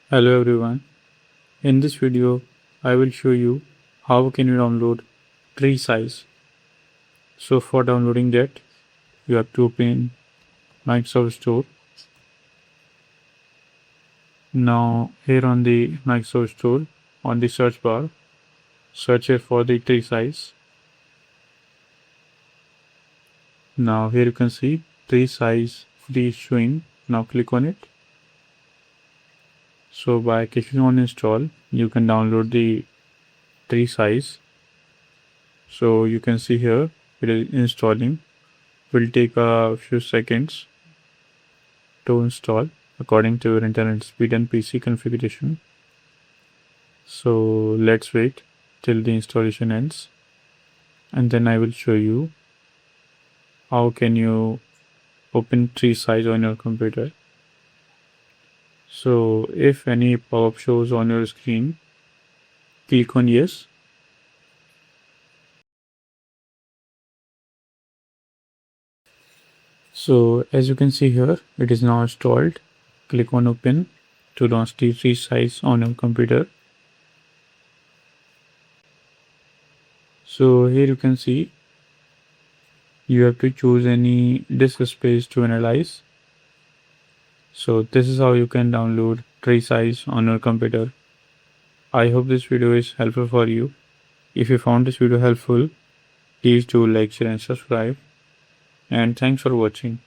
Hello everyone. In this video, I will show you how can you download TreeSize. So for downloading that, you have to open Microsoft Store. Now here on the Microsoft Store, on the search bar, search here for the TreeSize. Now here you can see TreeSize free is showing. Now click on it. So by clicking on install, you can download the TreeSize. So you can see here it is installing. Will take a few seconds to install according to your internet speed and PC configuration. So let's wait till the installation ends, and then I will show you how can you open TreeSize on your computer. So if any pop-up shows on your screen, click on yes. So as you can see here, it is now installed. Click on open to launch the TreeSize on your computer. So here you can see you have to choose any disk space to analyze. So this is how you can download TreeSize on your computer. I hope this video is helpful for you. If you found this video helpful, please do like, share and subscribe. And thanks for watching.